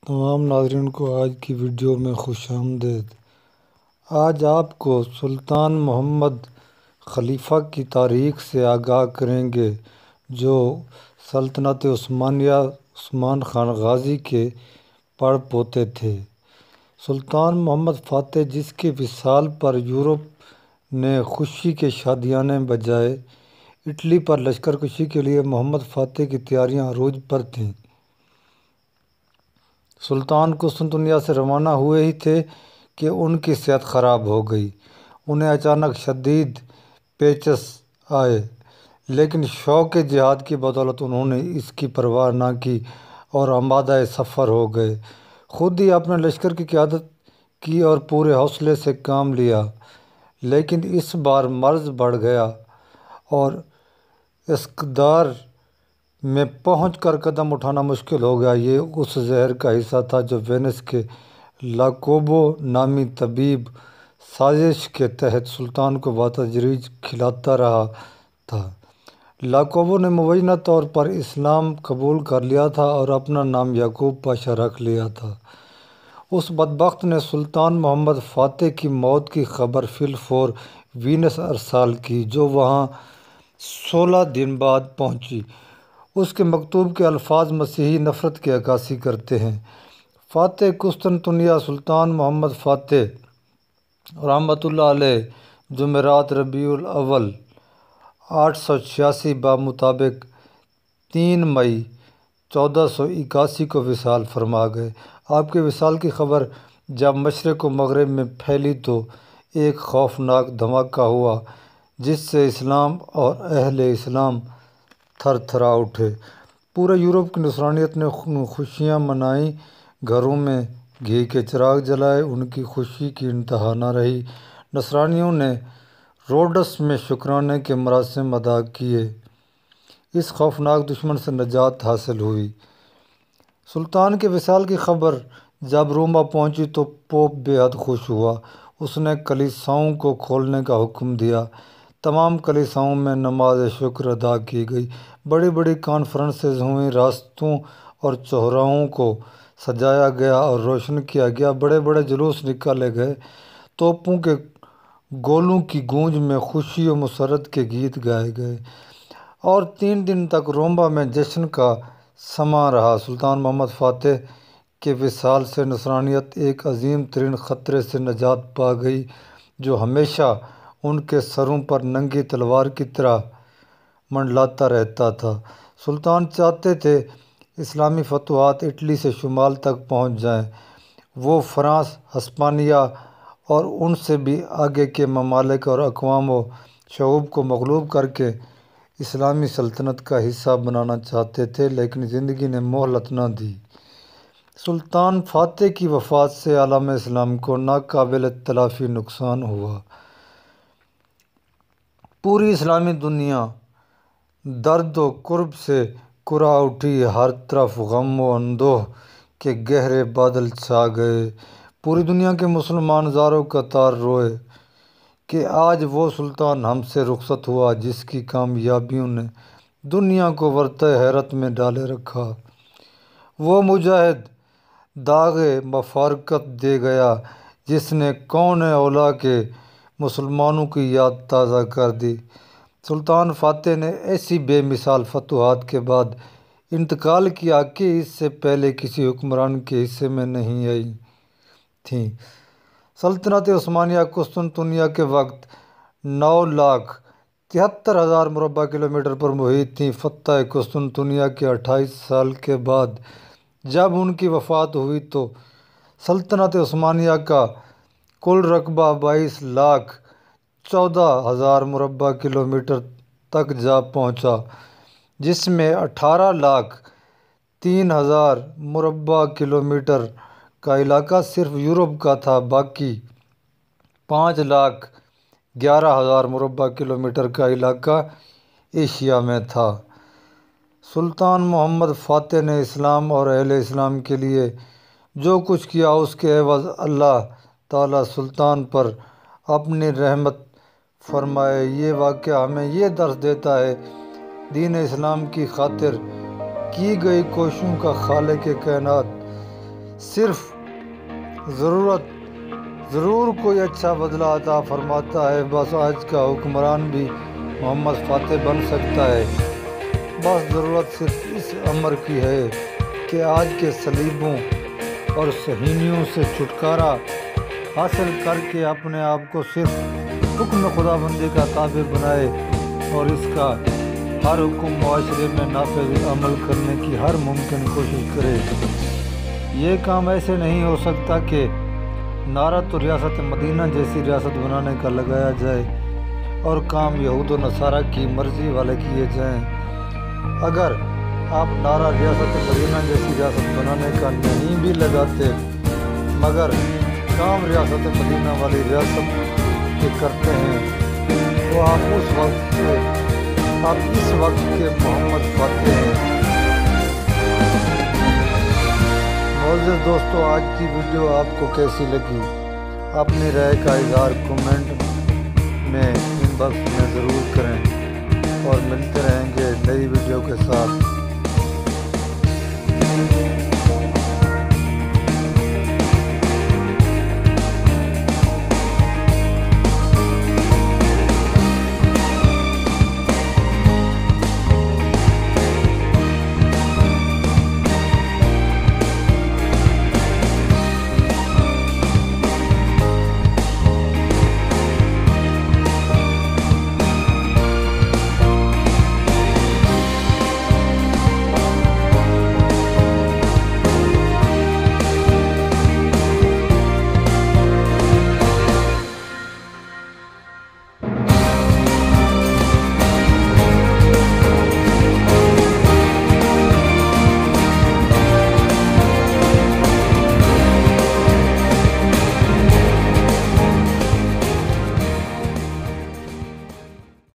تمام ناظرین کو آج کی ویڈیو میں خوش آمدید۔ آج آپ کو سلطان محمد خلیفہ کی تاریخ سے آگاہ کریں گے، جو سلطنت عثمانیہ عثمان خان غازی کے پڑ پوتے تھے۔ سلطان محمد فاتح، جس کے وصال پر یورپ نے خوشی کے شادیانے بجائے، اٹلی پر لشکر کشی کے لیے محمد فاتح کی تیاریاں عروج پر تھیں۔ سلطان قسطنطنیہ سے روانہ ہوئے ہی تھے کہ ان کی صحت خراب ہو گئی۔ انہیں اچانک شدید پیچس آئے، لیکن شوق جہاد کی بدولت انہوں نے اس کی پرواہ نہ کی اور آمادہ سفر ہو گئے۔ خود ہی اپنے لشکر کی قیادت کی اور پورے حوصلے سے کام لیا، لیکن اس بار مرض بڑھ گیا اور اسکندر میں پہنچ کر قدم اٹھانا مشکل ہو گیا۔ یہ اس زہر کا حصہ تھا جو وینس کے لاکوبو نامی طبیب سازش کے تحت سلطان کو بتدریج کھلاتا رہا تھا۔ لاکوبو نے مبینہ طور پر اسلام قبول کر لیا تھا اور اپنا نام یعقوب پاشا رکھ لیا تھا۔ اس بدبخت نے سلطان محمد فاتح کی موت کی خبر فی الفور وینس ارسال کی، جو وہاں 16 دن بعد پہنچی۔ اس کے مکتوب کے الفاظ مسیحی نفرت کی عکاسی کرتے ہیں۔ فاتح قسطنطنیہ سلطان محمد فاتح رحمۃ اللہ علیہ جمعرات ربیع الاول 886 بمطابق 3 مئی 1481 کو وصال فرما گئے۔ آپ کے وصال کی خبر جب مشرق و مغرب میں پھیلی تو ایک خوفناک دھماکہ ہوا، جس سے اسلام اور اہل اسلام تھر تھرا اٹھے۔ پورے یورپ کی نصرانیت نے خوشیاں منائیں، گھروں میں گھی کے چراغ جلائے۔ ان کی خوشی کی انتہا نہ رہی۔ نصرانیوں نے روڈس میں شکرانے کے مراسم ادا کیے۔ اس خوفناک دشمن سے نجات حاصل ہوئی۔ سلطان کے وصال کی خبر جب روما پہنچی تو پوپ بے حد خوش ہوا۔ اس نے کلیساؤں کو کھولنے کا حکم دیا۔ تمام کلیساؤں میں نماز شکر ادا کی گئی۔ بڑی بڑی کانفرنسیں ہوئیں، راستوں اور چوراہوں کو سجایا گیا اور روشن کیا گیا۔ بڑے بڑے جلوس نکالے گئے۔ توپوں کے گولوں کی گونج میں خوشی و مسرت کے گیت گائے گئے اور 3 دن تک روما میں جشن کا سماں رہا۔ سلطان محمد فاتح کے وصال سے نصرانیت ایک عظیم ترین خطرے سے نجات پا گئی، جو ہمیشہ ان کے سروں پر ننگی تلوار کی طرح منڈلاتا رہتا تھا۔ سلطان چاہتے تھے اسلامی فتوحات اٹلی سے شمال تک پہنچ جائیں۔ وہ فرانس، ہسپانیہ اور ان سے بھی آگے کے ممالک اور اقوام و شعوب کو مغلوب کر کے اسلامی سلطنت کا حصہ بنانا چاہتے تھے، لیکن زندگی نے مہلت نہ دی۔ سلطان فاتح کی وفات سے عالم اسلام کو ناقابل تلافی نقصان ہوا۔ پوری اسلامی دنیا درد و کرب سے کرا اٹھی۔ ہر طرف غم و اندوہ کے گہرے بادل چھا گئے۔ پوری دنیا کے مسلمان زاروں قطار روئے کہ آج وہ سلطان ہم سے رخصت ہوا، جس کی کامیابیوں نے دنیا کو ورطہ حیرت میں ڈالے رکھا۔ وہ مجاہد داغ مفارقت دے گیا، جس نے کون اولیٰ کے مسلمانوں کی یاد تازہ کر دی۔ سلطان فاتح نے ایسی بے مثال فتوحات کے بعد انتقال کیا کہ اس سے پہلے کسی حکمران کے حصے میں نہیں آئی تھیں۔ سلطنت عثمانیہ قسطنطنیہ کے وقت 9,73,000 مربع کلومیٹر پر محیط تھی۔ فتح قسطنطنیہ کے 28 سال کے بعد جب ان کی وفات ہوئی تو سلطنت عثمانیہ کا کل رقبہ 22,14,000 مربع کلومیٹر تک جا پہنچا، جس میں 18,03,000 مربع کلومیٹر کا علاقہ صرف یورپ کا تھا، باقی 5,11,000 مربع کلومیٹر کا علاقہ ایشیا میں تھا۔ سلطان محمد فاتح نے اسلام اور اہل اسلام کے لیے جو کچھ کیا، اس کے عوض اللہ تعالیٰ سلطان پر اپنی رحمت فرمائے۔ یہ واقعہ ہمیں یہ درس دیتا ہے، دین اسلام کی خاطر کی گئی کوششوں کا خالق کائنات صرف ضرور کوئی اچھا بدلہ عطا فرماتا ہے۔ بس آج کا حکمران بھی محمد فاتح بن سکتا ہے۔ بس ضرورت صرف اس امر کی ہے کہ آج کے صلیبوں اور صہیونیوں سے چھٹکارا حاصل کر کے اپنے آپ کو صرف حکم خدا بندی کا تابع بنائے اور اس کا ہر حکم معاشرے میں نافذ عمل کرنے کی ہر ممکن کوشش کرے۔ یہ کام ایسے نہیں ہو سکتا کہ نعرہ تو ریاست مدینہ جیسی ریاست بنانے کا لگایا جائے اور کام یہود و نصارہ کی مرضی والے کیے جائیں۔ اگر آپ نعرہ ریاست مدینہ جیسی ریاست بنانے کا نہیں بھی لگاتے مگر کام ریاست مدینہ والی ریاست کے کرتے ہیں تو آپ اس وقت کے محمد فاتح ہیں۔ معزز دوستو، آج کی ویڈیو آپ کو کیسی لگی؟ اپنی رائے کا اظہار کومنٹ میں ان باکس میں ضرور کریں اور ملتے رہیں گے نئی ویڈیو کے ساتھ۔